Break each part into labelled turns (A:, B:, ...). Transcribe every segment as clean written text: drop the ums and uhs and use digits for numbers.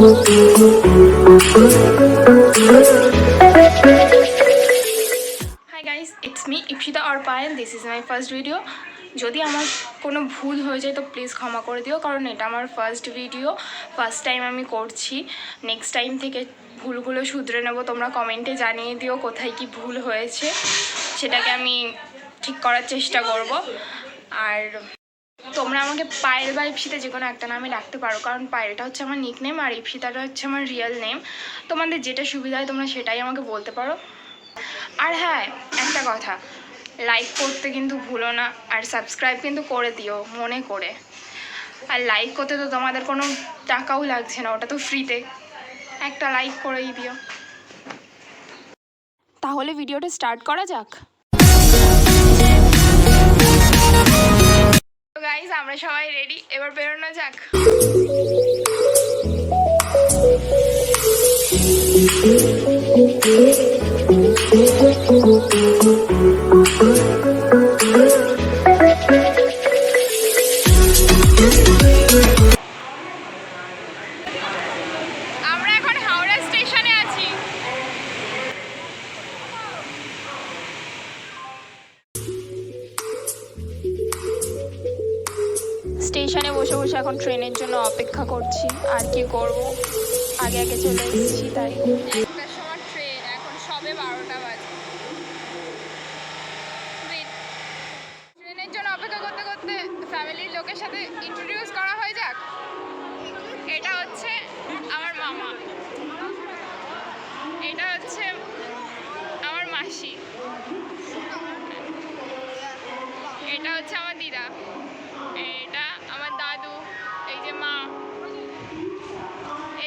A: Hi guys, it's me Ipshita or Payal. This is my first video. যদি আমার কোনো ভুল হয়ে যায় তো প্লিজ ক্ষমা করে দিও, কারণ এটা আমার ফার্স্ট ভিডিও, ফার্স্ট টাইম আমি করছি। নেক্সট টাইম থেকে ভুলগুলো শুধরে নেব। তোমরা কমেন্টে জানিয়ে দিও কোথায় কি ভুল হয়েছে, সেটাকে আমি ঠিক করার চেষ্টা করব। আর তোমরা আমাকে পায়েল বা ইপসিতা যে কোনো একটা নামে ডাকতে পারো, কারণ পায়েলটা হচ্ছে আমার নিকনেম আর ইপসিতাটা হচ্ছে আমার রিয়েল নেম। তোমাদের যেটা সুবিধা হয় তোমরা সেটাই আমাকে বলতে পারো। আর হ্যাঁ, একটা কথা, লাইক করতে কিন্তু ভুলো না, আর সাবস্ক্রাইব কিন্তু করে দিও মনে করে। আর লাইক করতে তো তোমাদের কোনো টাকাও লাগছে না, ওটা তো ফ্রিতে, একটা লাইক করেই দিও। তাহলে ভিডিওটা স্টার্ট করা যাক। গাইজ, আমরা সবাই রেডি, এবার বেরোনো যাক। আমরা এখন হাওড়া স্টেশনে আছি। স্টেশনে বসে বসে এখন ট্রেনের জন্য অপেক্ষা করছি। আর কি করব, আগে আগে চলে এসেছি তাই। একটার সময় ট্রেন, এখন সবে 12টা বাজে। ট্রেনের জন্য অপেক্ষা করতে করতে ফ্যামিলির লোকের সাথে ইন্ট্রোডিউস করা হয়ে যাক। এটা হচ্ছে আমার মামা, এটা হচ্ছে আমার মাসি, এটা হচ্ছে আমার দিদা, এটা আমার দাদু, এই যে মা,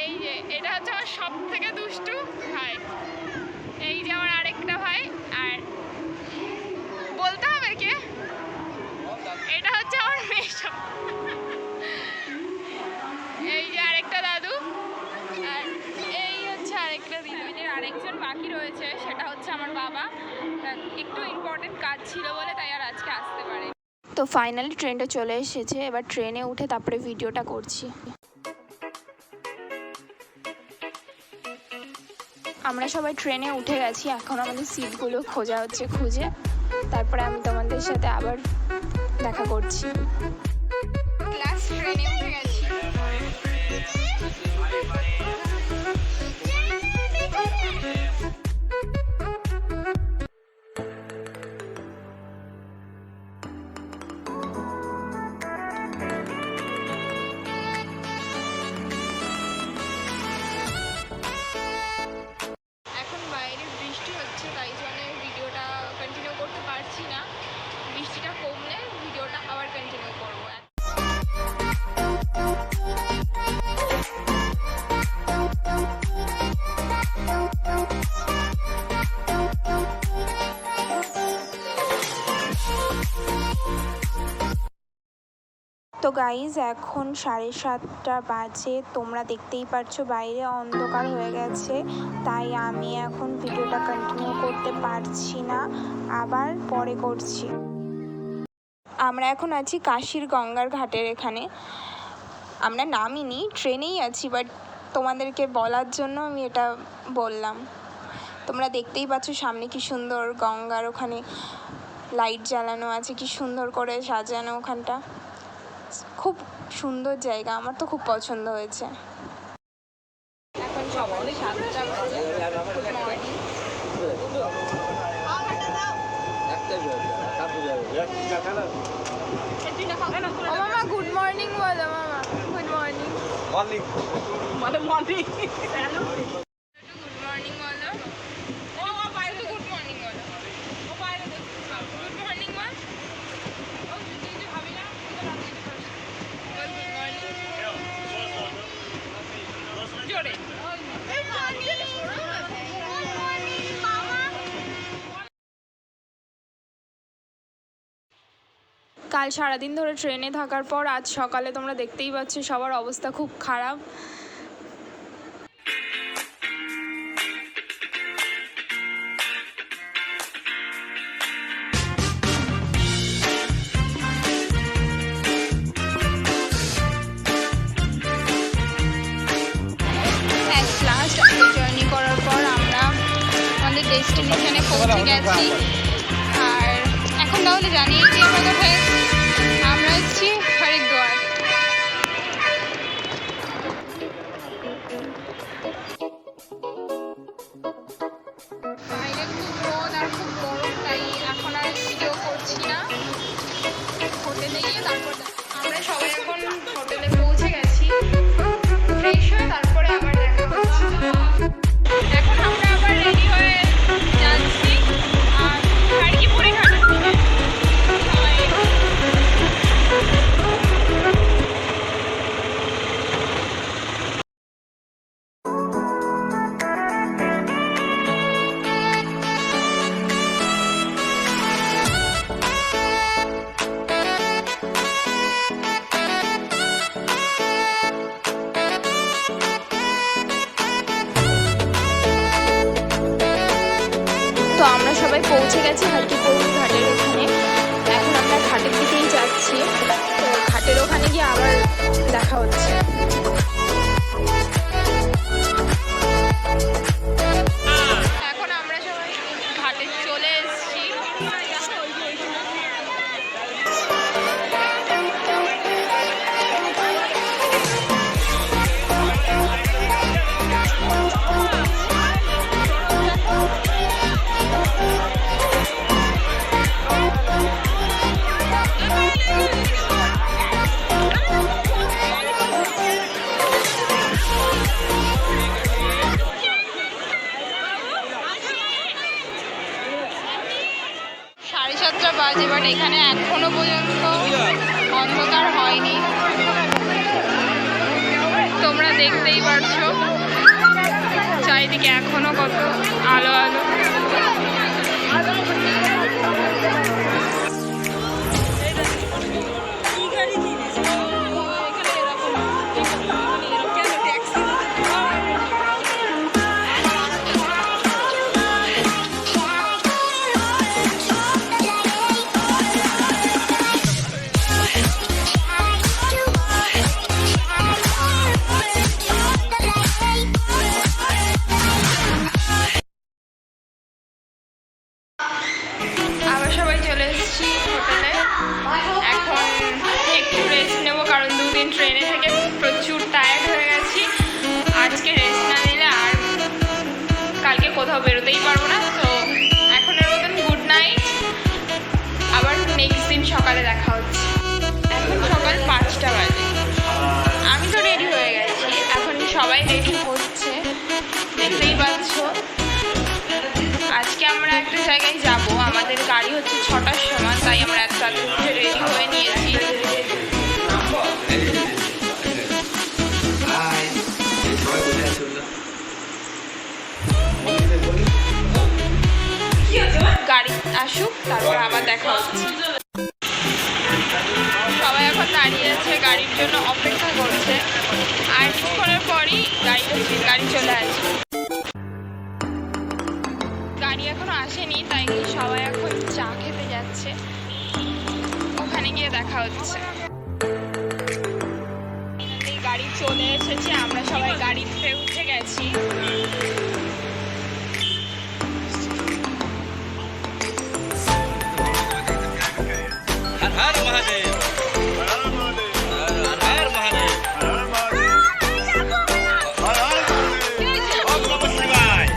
A: এই যে এটা হচ্ছে আমার সব থেকে দুষ্টু ভাই, এই যে আমার আরেকটা ভাই, আর বলতে হবে কে, এটা হচ্ছে আমার মেশো, এই যে আরেকটা দাদু, আর এই হচ্ছে আরেকটা দিদা। আরেকজন বাকি রয়েছে, সেটা হচ্ছে আমার বাবা, একটু ইম্পর্টেন্ট কাজ ছিল বলে তাই আর আজকে আসতে পারে। তো ফাইনালি ট্রেনটা চলে এসেছে, এবার ট্রেনে উঠে তারপরে ভিডিওটা করছি। আমরা সবাই ট্রেনে উঠে গেছি, এখন আমাদের সিটগুলো খোঁজা হচ্ছে, খুঁজে তারপরে আমি তোমাদের সাথে আবার দেখা করছি। লাস্ট ট্রেনে উঠে গেছি। তাই জন্য ভিডিওটা কন্টিনিউ করতে পারছি না, বৃষ্টিটা কমলে ভিডিওটা আবার কন্টিনিউ করবো। তো গাইজ, এখন 7:30 বাজে, তোমরা দেখতেই পারছো বাইরে অন্ধকার হয়ে গেছে, তাই আমি এখন ভিডিওটা কন্টিনিউ করতে পারছি না, আবার পরে করছি। আমরা এখন আছি কাশীর গঙ্গার ঘাটের এখানে, আমরা নামিনি, ট্রেনেই আছি, বাট তোমাদেরকে বলার জন্য আমি এটা বললাম। তোমরা দেখতেই পাচ্ছ সামনে কি সুন্দর গঙ্গার ওখানে লাইট জ্বালানো আছে, কি সুন্দর করে সাজানো, ওখানটা খুব সুন্দর জায়গা, আমার তো খুব পছন্দ হয়েছে। এখন সকাল 7টা বাজে। মামা গুড মর্নিং বলো, মামা গুড মর্নিং। মর্নিং মানে মর্নিং, গুড মর্নিং বলো। ও বাইরে তো গুড মর্নিং বলো, ও বাইরে তো গুড মর্নিং বল। ও তুই যে ভাবি না কাল সারাদিন ধরে ট্রেনে থাকার পর আজ সকালে তোমরা দেখতেই পাচ্ছ সবার অবস্থা খুব খারাপ। লাস্ট জার্নি করার পর আমরা আমাদের ডেস্টিনেশনে পৌঁছে গেছি। আর এখন তাহলে জানিয়ে দিই আমরা কোথায় এসেছি। আমরা এসেছি হরিদ্বার। বাইরে খুব রোদ আর খুব গরম, তাই এখন আর ভিডিও করছি না। হোটেলে গিয়ে তারপর আমরা সবাই এখন হোটেলে পৌঁছে গেছি, ফ্রেশ হয়ে তারপরে আবার দেখা হচ্ছে। এখন আমরা আবার রেডি হয়ে যাচ্ছি আর খাড়গিপুরে ঘাটের দিকে সবাই। তো আমরা সবাই পৌঁছে গেছি হারকিপুর ঘাটের ওখানে। এখন আমরা ঘাটের দিকেই যাচ্ছি, তো ঘাটের ওখানে গিয়ে আবার দেখা হচ্ছে। এখন আমরা সবাই ঘাটে চলে এসেছি। সাড়ে 7টা বাজে, বাট এখানে এখনো পর্যন্ত অন্ধকার হয়নি। তোমরা দেখতেই পারছো চারিদিকে এখনো কত আলো আলো। আবার সবাই চলে এসেছি হোটেলে। এখন একটু রেস্ট নেবো, কারণ 2 দিন ট্রেনে থেকে প্রচুর টায়ার্ড হয়ে গেছি। আজকে রেস্ট না নিলে আর কালকে কোথাও বেরোতেই পারবো না। তো এখনের মতন গুড নাইট, আবার নেক্সট দিন সকালে দেখা হচ্ছে। এখন সকাল 5টা বাজে, আমি তো রেডি হয়ে গেছি, এখন সবাই রেডি হচ্ছে, দেখতেই পাচ্ছ। আজকে আমরা একটা জায়গায় যাব, আমাদের গাড়ি হচ্ছে 6টার সময়, তাই আমরা এত রাতে উঠে রেডি হয়ে নিয়েছি। গাড়ি আসুক তারপর আবার দেখা হচ্ছে। সবাই এখন দাঁড়িয়ে আছে, গাড়ির জন্য অপেক্ষা করছে। আর কিছুক্ষণের পরই গাড়ি চলে আসবে। গাড়ি এখনো আসেনি, তাই সবাই এখন চা খেতে যাচ্ছে, ওখানে গিয়ে দেখা হচ্ছে। গাড়ি চলে এসেছে, আমরা সবাই গাড়িতে উঠে গেছি।
B: हर हर महादेव, हर हर महादेव, हर महादेव, हर हर महादेव, ओम नमः शिवाय।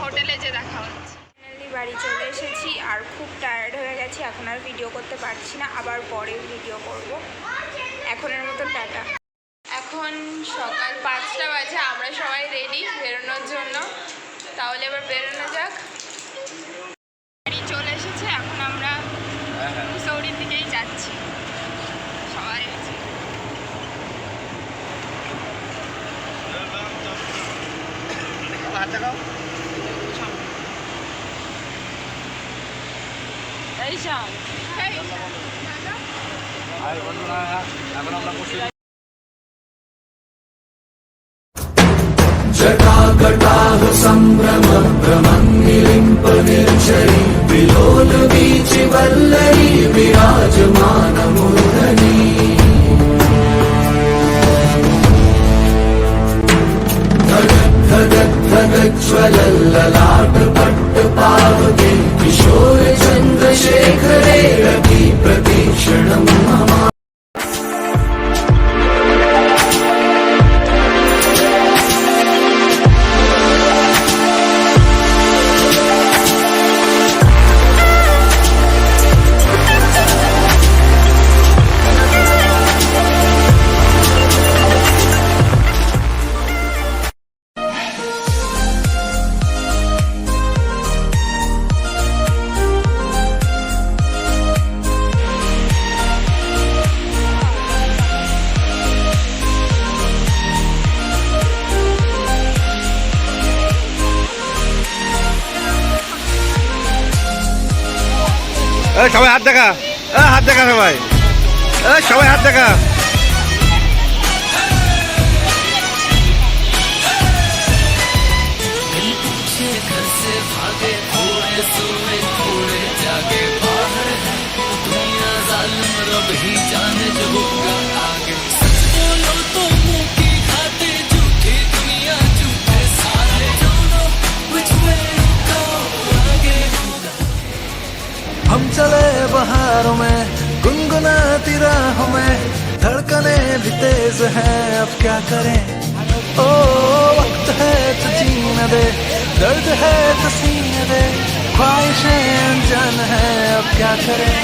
A: হোটেলে যে দেখা হচ্ছে। ফাইনালি বাড়ি চলে এসেছি আর খুব টায়ার্ড হয়ে গেছি, এখন আর ভিডিও করতে পারছি না, আবার পরে ভিডিও করব। এখনের মতো টাটা। এখন সকাল 5টা বাজে, আমরা সবাই রেডি বেরোনোর জন্য, তাহলে এবার বেরোনো যাক। গাড়ি চলে এসেছে, এখন আমরা মুসৌরির দিকেই যাচ্ছি সবাই।
C: जटाकटाह सम्भ्रम भ्रमन्निलिम्प निर्झरी विलोल वीचि वल्लरी विराजमान मूर्धनि धगज्ज्वलल्ललाट पट्टपावके किशोर चन्द्रशेखरे रति प्रतीक्षणं मम।
B: সবাই হাত দেখা, হাত দেখা সবাই, সবাই হাত দেখা।
C: हम चले बहारों में गुनगुनाती राहों में धड़कने भी तेज है, अब क्या करें। ओ वक्त है तो जीने दे, दर्द है तो सीने दे, ख्वाहिशें अनजान है, अब क्या करें।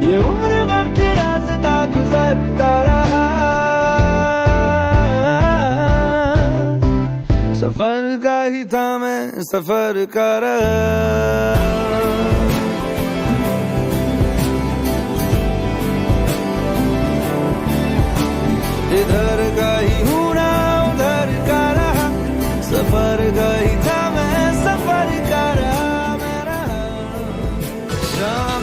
C: ये उम्र वक्त रास्ता गुजरता रहा, सफर का ही था मैं सफर का रहा। इधर का ही हूँ ना उधर का रहा, सफर का ही था मैं सफर का रहा। मेरा शाम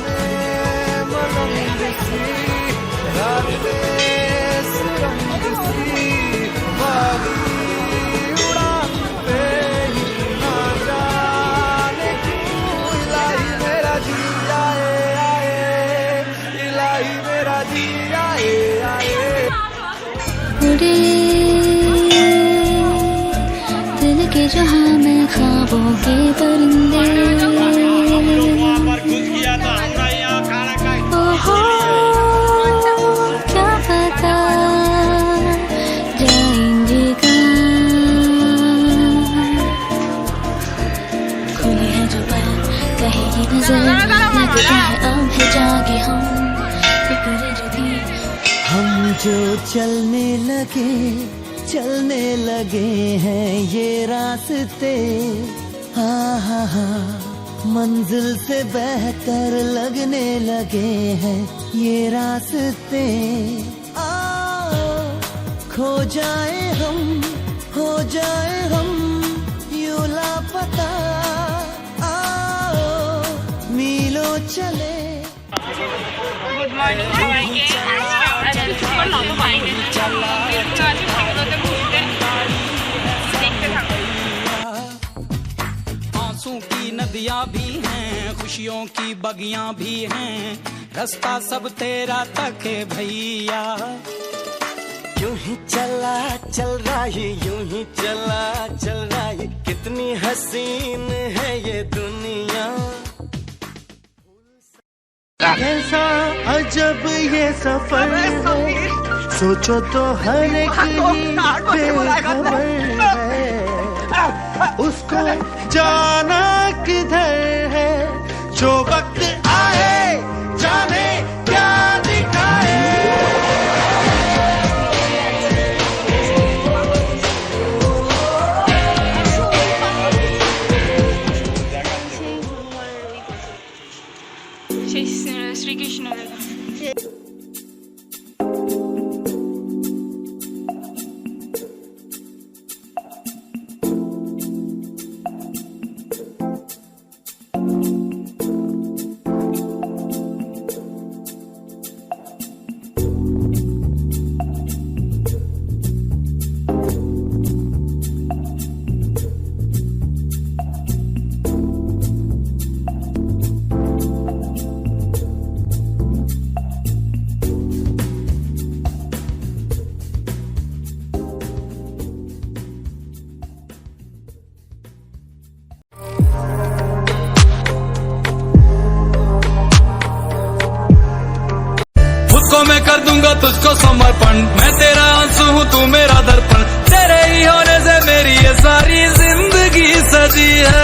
D: उड़े दिल के जहां में ख्वाबों के परिंदे, ओहो क्या पता जाएंगे कहाँ। खुली है जो पर कहे ये नजर लगता है अब है जागे हम, फिक्र जो थी
C: हम जो चलने लगे हैं ये रास्ते, हाँ हाँ हाँ मंजिल से बेहतर लगने लगे हैं ये रास्ते। आओ खो जाए हम, हो जाए हम यूं लापता, आओ मीलों चले।
A: गुड मॉर्निंग सबाइके।
E: आंसू की नदियां भी हैं, खुशियों की बगियां भी हैं, रास्ता सब तेरा तक है भैया।
F: यूं ही चला चल रहा है, यूं ही चला चल रहा है, कितनी हसीन है ये दुनिया। कैसा अजब ये सफर है, सोचो तो हर एक ही बेखबर है, उसको जाना किधर है, जो वक्त आए जाने क्या दिखाए।
A: সেই শ্রীকৃষ্ণের
E: मैं कर दूंगा तुझको समर्पण, मैं तेरा आंसू हूँ तू मेरा दर्पण, तेरे ही होने से मेरी ये सारी जिंदगी सजी है।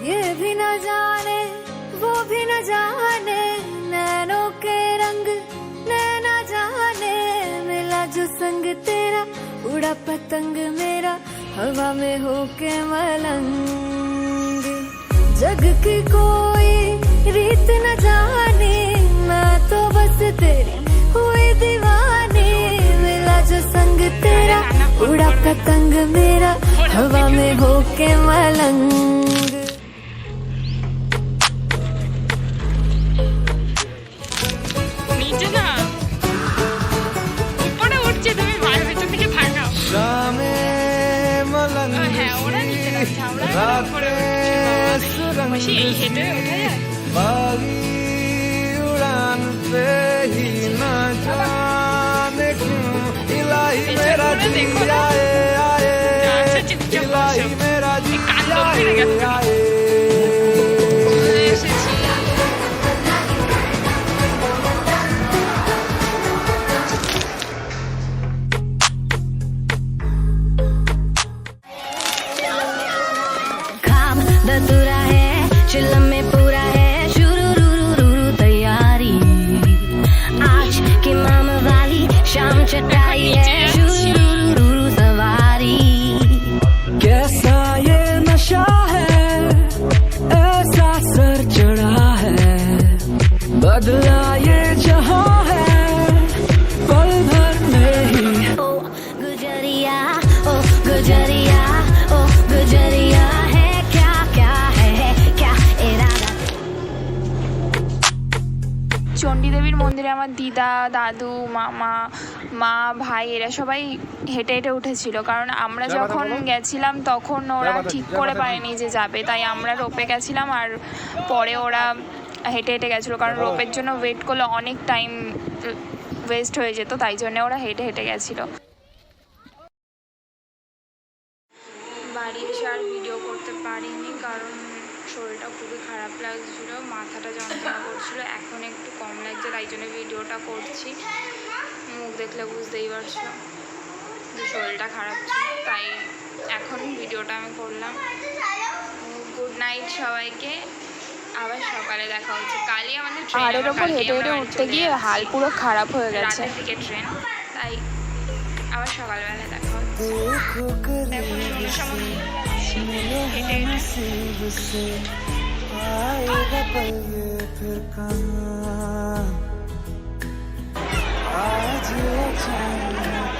G: ये भी न जाने वो भी न जाने, नैनों के रंग नैना जाने, मिला जो संग तेरा उड़ा पतंग मेरा हवा में होके मलंग। जग की कोई रीत न जाने, मैं तो बस तेरी हुई दीवानी, मिला जो संग तेरा उड़ा पतंग मेरा हवा में होके मलंग।
A: নিচে না উপরে উঠছে, তুমি ভাই ভেতর থেকে ভাগাও। হ্যাঁ ওরা নিচে যাচ্ছে, আমরা উপরে উঠছি। এই হেঁটে ওঠা যায়?
C: उड़ान पे ही न जाने क्यों इलाही मेरा जी आए आए, इलाही मेरा जी आए आए।
G: दतुरा है चिल्लम में पूरा है, शुरू तैयारी, आज की माम वाली शाम चटाई है, शुरू सवारी।
C: कैसा ये नशा है, ऐसा सर चढ़ा है, बदला ये जहां है पल भर में ही।
G: ओ गुजरिया ओ गुजरिया ओ गुजरिया है, क्या क्या है क्या इरादा।
A: চণ্ডী দেবীর মন্দিরে আমার দিদা, দাদু, মামা, মা, ভাই এরা সবাই হেঁটে হেঁটে উঠেছিল, কারণ আমরা যখন গেছিলাম তখন ওরা ঠিক করে পারেনি যে যাবে, তাই আমরা রোপে গেছিলাম, আর পরে ওরা হেঁটে হেঁটে গেছিলো, কারণ রোপের জন্য ওয়েট করলে অনেক টাইম ওয়েস্ট হয়ে যেত, তাই জন্য ওরা হেঁটে হেঁটে গেছিলো। বাড়ি এসে আর ভিডিও করতে পারিনি, কারণ শরীরটা খুবই খারাপ লাগছিলো, মাথাটা যন্ত্রণা করছিলো, এখন একটু কম লাগছে, তাই জন্য ভিডিওটা করছি। মুখ দেখলে বুঝতেই পারছো যে শরীরটা খারাপ ছিল, তাই এখন ভিডিওটা আমি করলাম। গুড নাইট সবাইকে, আবার সকালে দেখা হচ্ছে। কালই আমাদের পাহাড়ের ওপর হেঁটে হেঁটে উঠতে গিয়ে হাল পুরো খারাপ হয়ে গেছে, রাতের দিকে ট্রেন, তাই আবার সকালবেলা দেখা হচ্ছে। এখন সময় হেঁটে হেঁটে
C: आएगा पल ये फिर कहाँ, आज अचानक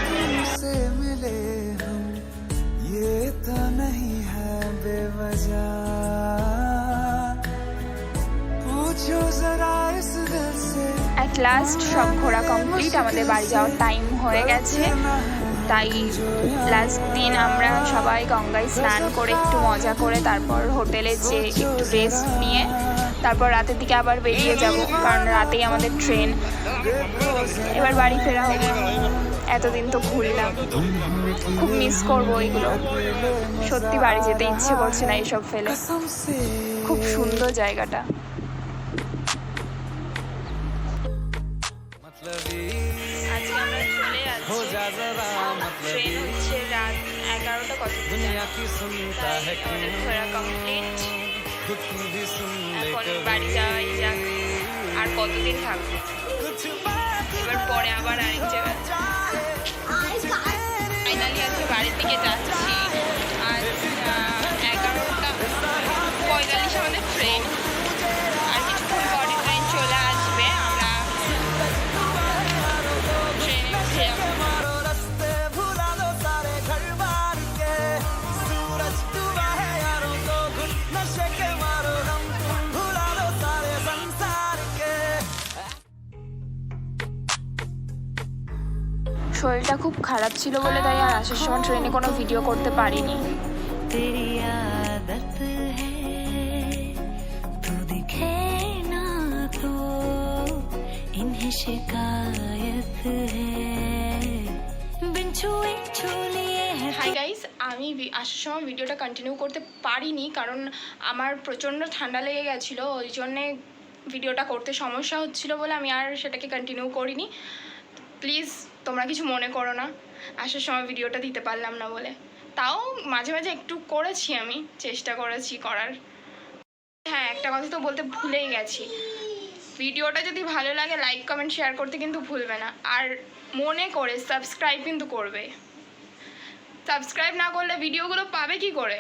C: तुमसे मिले हम, ये तो नहीं है
A: লাস্ট সব ঘোরা কমপ্লিট, আমাদের বাড়ি যাওয়ার টাইম হয়ে গেছে। তাই লাস্ট দিন আমরা সবাই গঙ্গায় স্নান করে একটু মজা করে তারপর হোটেলে যে একটু রেস্ট নিয়ে তারপর রাতের দিকে আবার বেরিয়ে যাব, কারণ রাতেই আমাদের ট্রেন। এবার বাড়ি ফেরা হবে। এতদিন তো ঘুরলাম, খুব মিস করবো এইগুলো। সত্যি বাড়ি যেতে ইচ্ছে করছে না এইসব ফেলে। খুব সুন্দর জায়গাটা। আজকে আমরা চলে যাচ্ছি, ট্রেন হচ্ছে রাত 11টা কত আমাদের ঘোরা কমপ্লিট। এখন বাড়ি যাওয়াই যাক। আর কতদিন থাকবো, এবার পরে আবার আরেক জায়গায়। ফাইনালি আজকে বাড়ির দিকে যাচ্ছি। আজ 11:45 আমাদের ট্রেন, আর কিছুক্ষণ পরে ট্রেন চলে আসবে। আমরা ট্রেনে উঠে যাবো। শরীরটা খুব খারাপ ছিল বলে তাই আর আসার সময় ট্রেনে কোনো ভিডিও করতে পারিনি।
D: तेरी आदत है तू दिखे ना तो इन्हें शिकायत है बिन छुए छू लिए है
A: হাই গাইস, আমি আসার সময় ভিডিওটা কন্টিনিউ করতে পারিনি কারণ আমার প্রচণ্ড ঠান্ডা লেগে গেছিলো, ওই জন্যে ভিডিওটা করতে সমস্যা হচ্ছিলো বলে আমি আর সেটাকে কন্টিনিউ করিনি। প্লিজ তোমরা কিছু মনে করো না, আসার সময় ভিডিওটা দিতে পারলাম না বলে। তাও মাঝে মাঝে একটু করেছি, আমি চেষ্টা করেছি করার। হ্যাঁ, একটা কথা তো বলতে ভুলেই গেছি, ভিডিওটা যদি ভালো লাগে লাইক কমেন্ট শেয়ার করতে কিন্তু ভুলবে না। আর মনে করে সাবস্ক্রাইব কিন্তু করবে। সাবস্ক্রাইব না করলে ভিডিওগুলো পাবে কি করে?